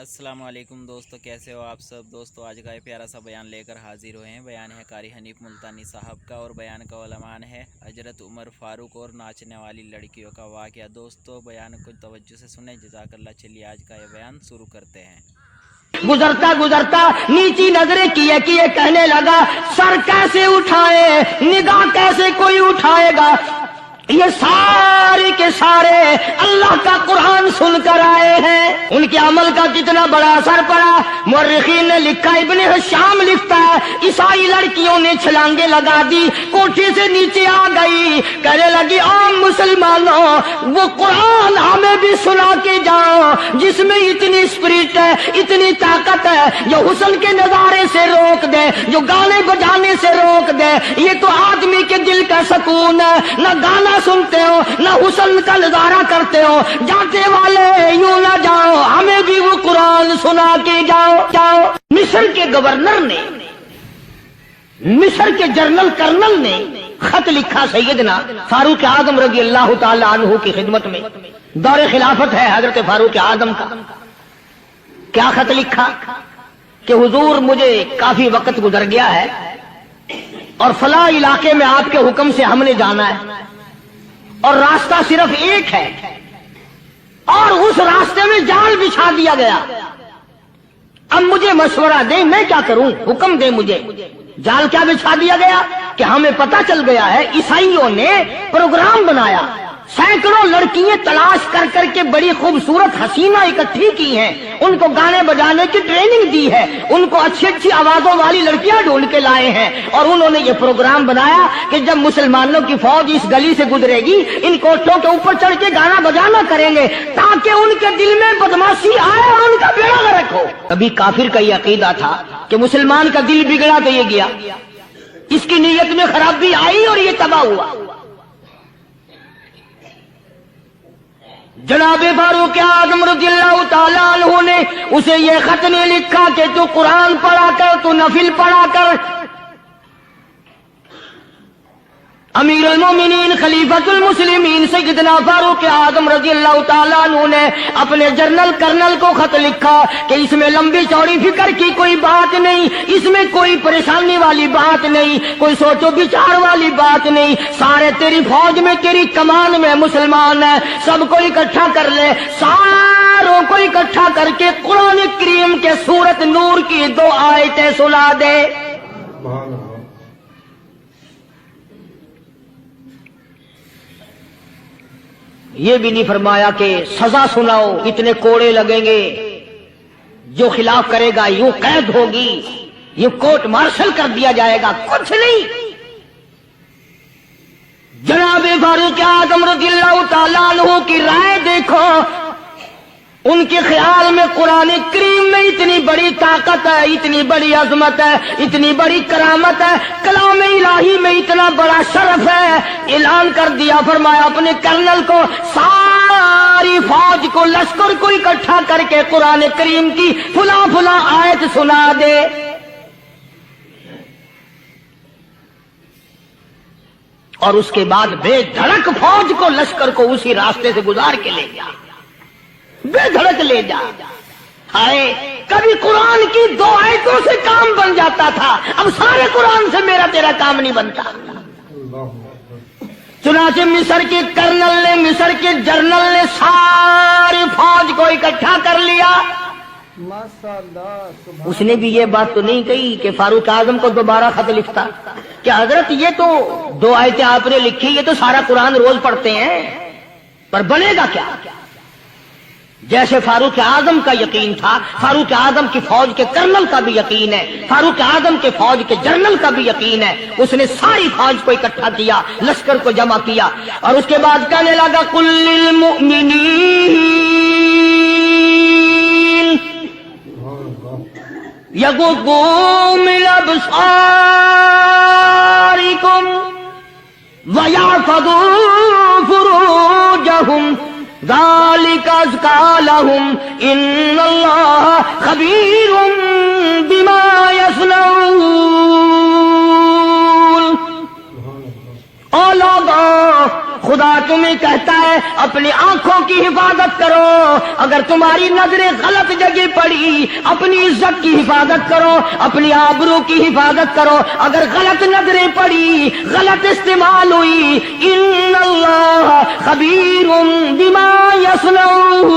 अस्सलाम वालेकुम दोस्तों, कैसे हो आप सब। दोस्तों आज का प्यारा सा बयान लेकर हाजिर हुए हैं। बयान है कारी हनीफ मुल्तानी साहब का और बयान का उलमान है हजरत उमर फारूक और नाचने वाली लड़कियों का वाक़या। दोस्तों बयान को तवज्जो से सुने, जज़ाकल्लाह। चलिए आज का यह बयान शुरू करते हैं। गुजरता गुजरता नीची नजरें किए किए कहने लगा, सर कैसे उठाए, निगाह कैसे कोई उठाएगा। ये सारे के सारे अल्लाह का कुरान सुनकर आए हैं। उनके अमल का कितना बड़ा असर पड़ा। मुर्रिखीन ने लिखा, इब्ने हिशाम लिखता है, ईसाई लड़कियों ने छलांगे लगा दी, कोठी से नीचे आ गई, कहने लगी, आम मुसलमानों वो कुरान हमें भी सुना के जाओ जिसमें इतनी स्पिरिट है, इतनी ताकत है, जो हुस्न के नजारे से रोक दे, जो गाने बजाने से रोक दे। ये तो आदमी के दिल का सुकून है। न गाना सुनते हो, न हुस्न का नजारा करते हो। जाते वाले यूं ना जाओ, हमें भी वो कुरान सुना के जाओ। मिस्र के गवर्नर ने, मिस्र के जनरल कर्नल ने खत लिखा सैयदना फारूक आजम रजी अल्लाह ताला अन्हु की खिदमत में। दौरे खिलाफत है हजरत फारूक आजम का। क्या खत लिखा कि हुजूर मुझे काफी वक्त गुजर गया है और फला इलाके में आपके हुक्म से हमने जाना है और रास्ता सिर्फ एक है और उस रास्ते में जाल बिछा दिया गया। अब मुझे मशवरा दे, मैं क्या करूं, हुक्म दे मुझे। जाल क्या बिछा दिया गया कि हमें पता चल गया है ईसाइयों ने प्रोग्राम बनाया, सैकड़ों लड़कियां तलाश कर करके बड़ी खूबसूरत हसीना इकट्ठी की हैं, उनको गाने बजाने की ट्रेनिंग दी है, उनको अच्छी अच्छी आवाजों वाली लड़कियां ढूंढ के लाए हैं। और उन्होंने ये प्रोग्राम बनाया कि जब मुसलमानों की फौज इस गली से गुजरेगी, इन कोठों के ऊपर चढ़ के गाना बजाना करेंगे ताकि उनके दिल में बदमाशी आए और उनका बेड़ा गर्क हो। कभी काफिर का ये अकीदा था कि मुसलमान का दिल बिगड़ा तो ये गया, इसकी नीयत में खराबी आई और ये तबाह हुआ। जनाबे फारूक आजम रज़ियल्लाहु ताला अन्हु ने उसे ये खत नहीं लिखा कि तू कुरान पढ़ा कर, तू नफिल पढ़ा कर। अमीर अल-मोमिनीन खलीफतुल मुस्लिमीन सैयदना फारूक आजम रज़ियल्लाहु ताला अन्हु ने अपने जनरल कर्नल को खत लिखा कि इसमें लंबी चौड़ी फिक्र की कोई बात नहीं, इसमें कोई परेशानी वाली बात नहीं, कोई सोचो विचार वाली बात नहीं। सारे तेरी फौज में, तेरी कमान में मुसलमान है, सबको इकट्ठा कर ले, सारों को इकट्ठा करके कुरान करीम के सूरत नूर की 2 आयतें सुना दे। ये भी नहीं फरमाया कि सजा सुनाओ, इतने कोड़े लगेंगे, जो खिलाफ करेगा यूं कैद होगी, यूं कोर्ट मार्शल कर दिया जाएगा, कुछ नहीं। जनाबे फारूक आजम रज़ियल्लाहु ताला अन्हु की राय देखो। उनके ख्याल में कुरान करीम में इतनी बड़ी ताकत है, इतनी बड़ी अजमत है, इतनी बड़ी करामत है, कलाम इलाही में इतना बड़ा शरफ है। ऐलान कर दिया, फरमाया अपने कर्नल को, सारी फौज को, लश्कर को इकट्ठा करके कुरान करीम की फुला फुला आयत सुना दे। और उसके बाद बेधड़क फौज को, लश्कर को उसी रास्ते से गुजार के ले जा, बेधड़क ले जा। हाय, कभी कुरान की 2 आयतों से काम बन जाता था, अब सारे कुरान से मेरा तेरा काम नहीं बनता। चुनाचे मिस्र के कर्नल ने, मिस्र के जनरल ने सारी फौज को इकट्ठा कर लिया। उसने भी ये बात तो नहीं कही कि फारूक आजम को दोबारा खत लिखता कि हजरत ये तो 2 आयतें आपने लिखी, ये तो सारा कुरान रोज पढ़ते हैं, पर बनेगा क्या। जैसे फारूक आजम का यकीन था, फारूक आजम की फौज के कर्नल का भी यकीन है, फारूक आजम के फौज के जनरल का भी यकीन है। उसने सारी फौज को इकट्ठा किया, लश्कर को जमा किया और उसके बाद कहने लगा, कुल्लिल मुमिनीन यगुद्दू मिन अबसारिकुम व यहफज़ू फुरूजहुम ज़ालिका अज़का लहुम इन्नल्लाह खबीरुम बिमा यस्नऊन। ओ लोगों, खुदा तुम्हें कहता है अपनी आंखों की हिफाजत करो, अगर तुम्हारी नजरें गलत जगह पड़ी अपनी इज्जत की हिफाजत करो, अपनी आबरू की हिफाजत करो। अगर गलत नजरें पड़ी, गलत इस्तेमाल हुई, इन्नल्लाह खबीरुम बिमा यसनऊन,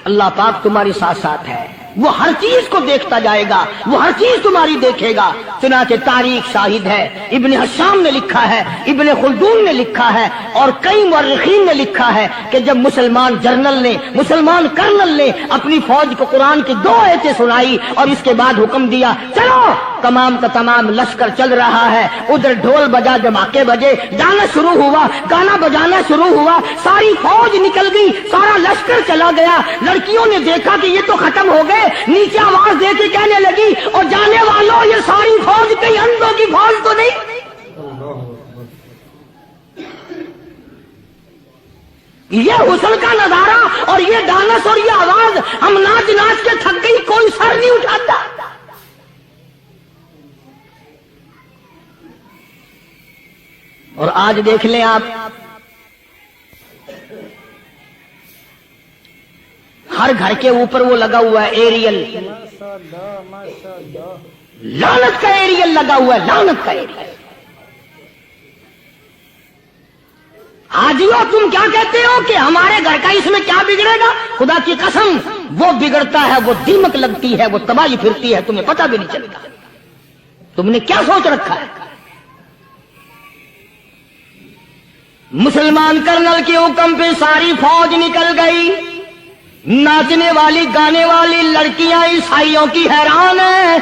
अल्लाह पाक तुम्हारे साथ साथ है, वो हर चीज को देखता जाएगा, वो हर चीज तुम्हारी देखेगा। चुनाचे तारीख शाहिद है, इब्ने हशाम ने लिखा है, इब्ने खुल्दून ने लिखा है और कई मुअर्रिखीन ने लिखा है कि जब मुसलमान जर्नल ने, मुसलमान कर्नल ने अपनी फौज को कुरान की 2 आयतें सुनाई और इसके बाद हुक्म दिया चलो, तमाम का तमाम लश्कर चल रहा है, उधर ढोल बजा, धमाके बजे, गाना शुरू हुआ, गाना बजाना शुरू हुआ, सारी फौज निकल गई, सारा लश्कर चला गया। लड़कियों ने देखा कि ये तो खत्म हो गए, नीचे आवाज दे के कहने लगी और जाने वालों ये सारी फौज कहीं अंधों की फौज तो नहीं। ये हुस्न का नजारा और ये डांस और ये आवाज, हम नाच नाच के थक गई, कोई सर नहीं उठाता। और आज देख लें आप, हर घर के ऊपर वो लगा हुआ है एरियल, लानत का एरियल लगा हुआ है, लानत का एरियल। हाजियों तुम क्या कहते हो कि हमारे घर का इसमें क्या बिगड़ेगा? खुदा की कसम वो बिगड़ता है, वो दीमक लगती है, वो तबाही फिरती है, तुम्हें पता भी नहीं चलता। तुमने क्या सोच रखा है? मुसलमान कर्नल के हुक्म पे सारी फौज निकल गई, नाचने वाली गाने वाली लड़कियां ईसाइयों की हैरान है।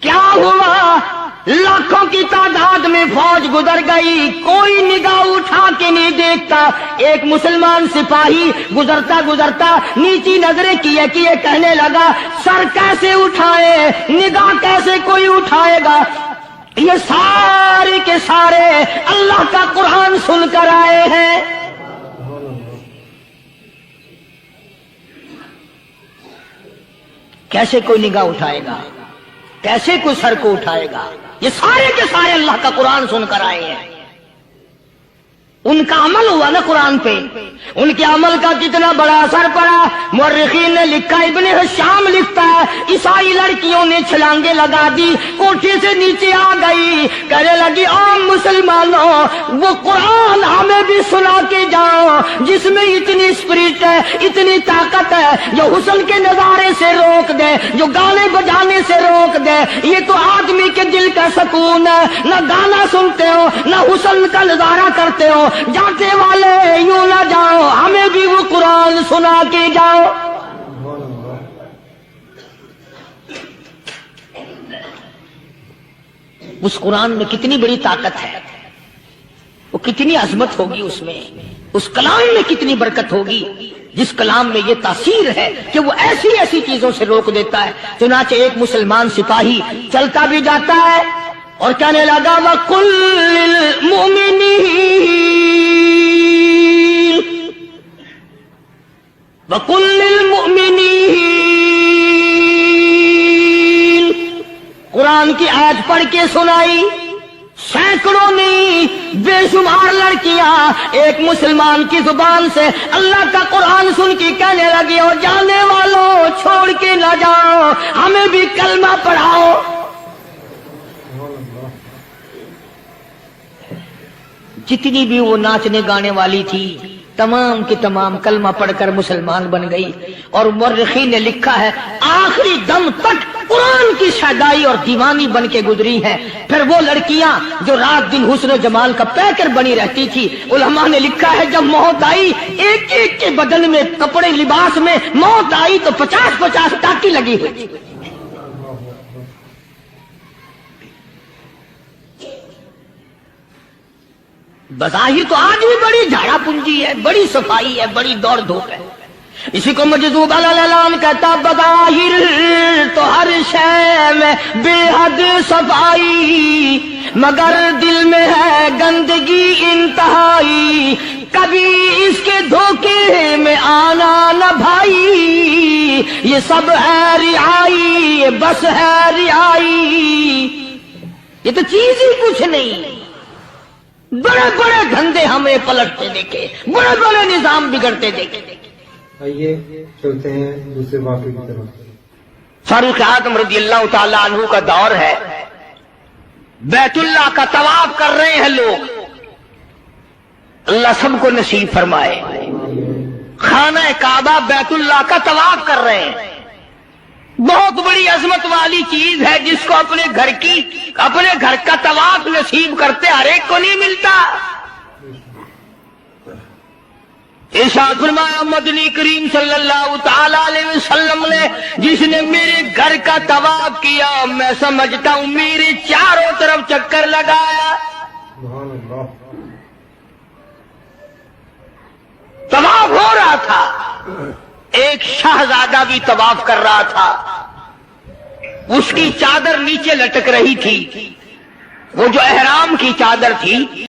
क्या हुआ? लाखों की तादाद में फौज गुजर गई, कोई निगाह उठा के नहीं देखता। एक मुसलमान सिपाही गुजरता गुजरता नीची नजरें किए किए कहने लगा सर कैसे उठाए, निगाह कैसे कोई उठाएगा? ये सारे के सारे अल्लाह का कुरान सुनकर आए हैं। कैसे कोई निगाह उठाएगा, कैसे कोई सर को उठाएगा? ये सारे के सारे अल्लाह का कुरान सुनकर आए हैं। उनका अमल हुआ ना कुरान पे, उनके अमल का कितना बड़ा असर पड़ा। मुअर्रिखीन ने लिखा, इब्ने हशाम लिखता है, ईसाई लड़कियों ने छलांगे लगा दी, कोठे से नीचे आ गई, कहने लगी आम मुसलमानों वो कुरान हमें भी सुना के जाओ जिसमें इतनी स्पिरिट है, इतनी ताकत है, जो हुस्न के नजारे से रोक दे, जो गाने बजाने से रोक दे। ये तो आदमी के दिल का सुकून है, न गाना सुनते हो न हुस्न का नजारा करते हो। जाते वाले यूं ना जाओ, हमें भी वो कुरान सुना के जाओ। उस कुरान में कितनी बड़ी ताकत है, वो कितनी अजमत होगी उसमें, उस कलाम में कितनी बरकत होगी, जिस कलाम में ये तासीर है कि वो ऐसी ऐसी चीजों से रोक देता है। चुनाचे एक मुसलमान सिपाही चलता भी जाता है और कहने लगा वकुल्लिल मुमिनीन वकुल्लिल मुमिनीन, कुरान की आयत पढ़ के सुनाई। सैकड़ों नहीं बेशुमार लड़कियां एक मुसलमान की जुबान से अल्लाह का कुरान सुन के कहने लगी और जाने वालों छोड़ के ना जाओ, हमें भी कलमा पढ़ाओ। जितनी भी वो नाचने गाने वाली थी तमाम की तमाम कलमा पढ़कर मुसलमान बन गई। और मुअर्रिखीन ने लिखा है आखिरी दम तक कुरान की शादाई और दीवानी बन के गुजरी हैं। फिर वो लड़कियां जो रात दिन हुस्न जमाल का पैकर बनी रहती थी, उलमा ने लिखा है जब मौत आई एक एक के बदन में कपड़े लिबास में मौत आई तो 50-50 टाकी लगी हुई थी। बज़ाहिर तो आज भी बड़ी झाड़ा पूंजी है, बड़ी सफाई है, बड़ी दौड़ धूप है। इसी को मजदूब अल-अलाम कहता बज़ाहिर तो हर शय में बेहद सफाई, मगर दिल में है गंदगी इंतहाई, कभी इसके धोखे में आना न भाई, ये सब है रियाई, ये बस है रियाई। یہ تو چیز ہی کچھ نہیں. بڑے بڑے دھندے ہمیں پلٹتے دیکھے, بڑے بڑے نظام بگڑتے دیکھے. آئیے چلتے ہیں دوسرے واقعے کی طرف. فاروق اعظم رضی اللہ تعالی عنہ کا دور ہے, بیت اللہ کا طواف کر رہے ہیں لوگ, اللہ سب کو نصیب فرمائے. خانہ کعبہ بیت اللہ کا طواف کر رہے ہیں. بہت بڑی عظمت والی چیز ہے جس کو اپنے گھر کا طواف نصیب کرتے ہر ایک کو نہیں ملتا. ارشاد فرمایا مدنی کریم صلی اللہ تعالی علیہ وسلم نے, جس نے میرے گھر کا طواف کیا میں سمجھتا ہوں میرے چاروں طرف چکر لگایا. سبحان اللہ. طواف ہو رہا تھا, ایک شہزادہ بھی طواف کر رہا تھا, اس کی چادر نیچے لٹک رہی تھی, وہ جو احرام کی چادر تھی